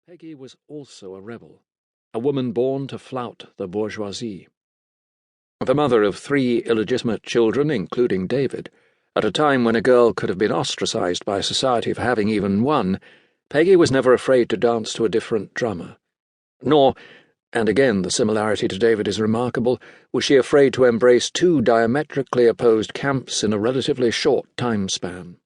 Peggy was also a rebel, a woman born to flout the bourgeoisie. The mother of 3 illegitimate children, including David, at a time when a girl could have been ostracized by society for having even one, Peggy was never afraid to dance to a different drummer. Nor, and again the similarity to David is remarkable, was she afraid to embrace 2 diametrically opposed camps in a relatively short time span.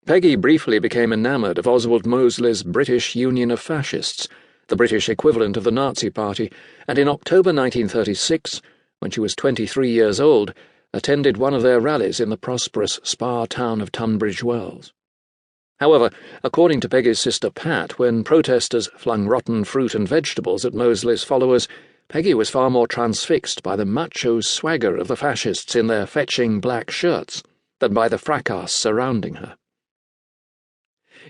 Peggy briefly became enamoured of Oswald Mosley's British Union of Fascists, the British equivalent of the Nazi Party, and in October 1936, when she was 23 years old, attended one of their rallies in the prosperous spa town of Tunbridge Wells. However, according to Peggy's sister Pat, when protesters flung rotten fruit and vegetables at Mosley's followers, Peggy was far more transfixed by the macho swagger of the fascists in their fetching black shirts than by the fracas surrounding her.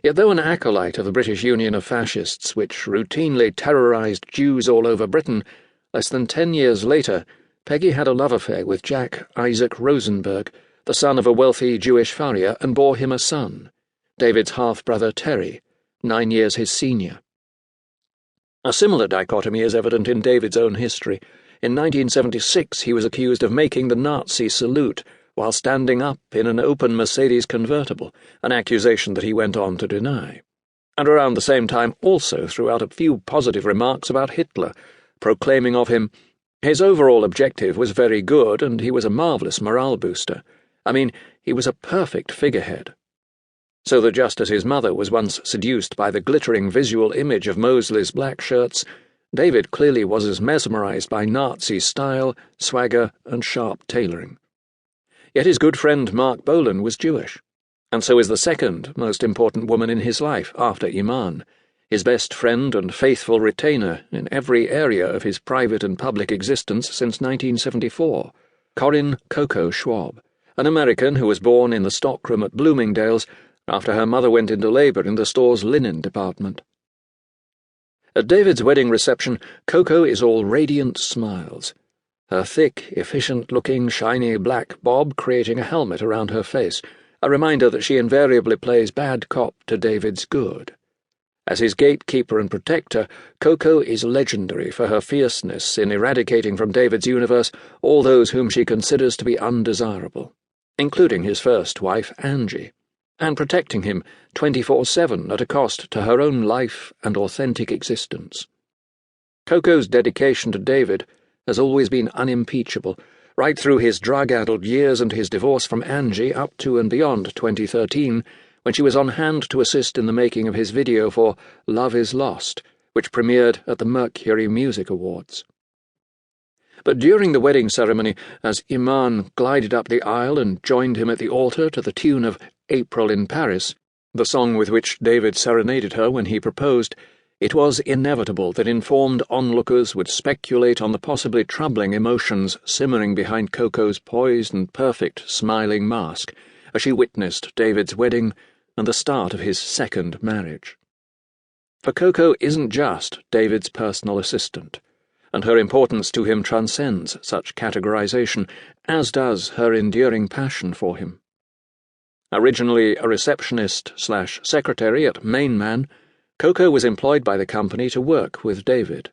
Yet though an acolyte of the British Union of Fascists, which routinely terrorised Jews all over Britain, less than 10 years later, Peggy had a love affair with Jack Isaac Rosenberg, the son of a wealthy Jewish farrier, and bore him a son, David's half-brother Terry, 9 years his senior. A similar dichotomy is evident in David's own history. In 1976 he was accused of making the Nazi salute while standing up in an open Mercedes convertible, an accusation that he went on to deny. And around the same time also threw out a few positive remarks about Hitler, proclaiming of him, "His overall objective was very good and he was a marvellous morale booster. I mean, he was a perfect figurehead." So that just as his mother was once seduced by the glittering visual image of Mosley's black shirts, David clearly was as mesmerised by Nazi style, swagger, and sharp tailoring. Yet his good friend Mark Bolan was Jewish, and so is the second most important woman in his life after Iman, his best friend and faithful retainer in every area of his private and public existence since 1974, Corinne Coco Schwab, an American who was born in the stockroom at Bloomingdale's after her mother went into labour in the store's linen department. At David's wedding reception, Coco is all radiant smiles, her thick, efficient-looking, shiny black bob creating a helmet around her face, a reminder that she invariably plays bad cop to David's good. As his gatekeeper and protector, Coco is legendary for her fierceness in eradicating from David's universe all those whom she considers to be undesirable, including his first wife, Angie, and protecting him 24/7 at a cost to her own life and authentic existence. Coco's dedication to David has always been unimpeachable, right through his drug-addled years and his divorce from Angie up to and beyond 2013, when she was on hand to assist in the making of his video for Love is Lost, which premiered at the Mercury Music Awards. But during the wedding ceremony, as Iman glided up the aisle and joined him at the altar to the tune of April in Paris, the song with which David serenaded her when he proposed, it was inevitable that informed onlookers would speculate on the possibly troubling emotions simmering behind Coco's poised and perfect smiling mask as she witnessed David's wedding and the start of his second marriage. For Coco isn't just David's personal assistant, and her importance to him transcends such categorization, as does her enduring passion for him. Originally a receptionist/secretary at Main Man, Coco was employed by the company to work with David.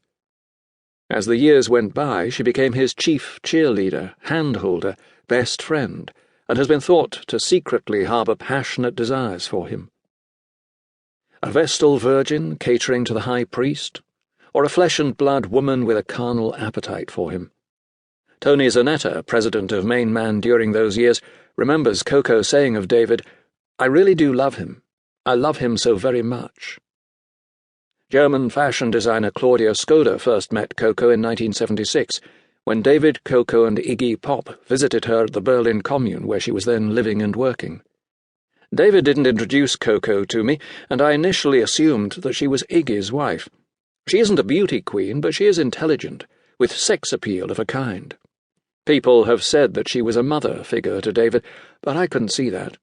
As the years went by, she became his chief cheerleader, handholder, best friend, and has been thought to secretly harbour passionate desires for him. A Vestal virgin catering to the high priest, or a flesh-and-blood woman with a carnal appetite for him? Tony Zanetta, president of Main Man during those years, remembers Coco saying of David, "I really do love him. I love him so very much." German fashion designer Claudia Skoda first met Coco in 1976, when David, Coco, and Iggy Pop visited her at the Berlin Commune where she was then living and working. David didn't introduce Coco to me, and I initially assumed that she was Iggy's wife. She isn't a beauty queen, but she is intelligent, with sex appeal of a kind. People have said that she was a mother figure to David, but I couldn't see that.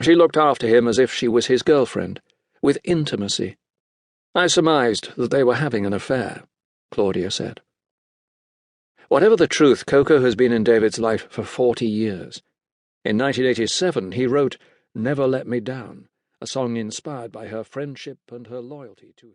She looked after him as if she was his girlfriend, with intimacy. I surmised that they were having an affair, Claudia said. Whatever the truth, Coco has been in David's life for 40 years. In 1987 he wrote Never Let Me Down, a song inspired by her friendship and her loyalty to him.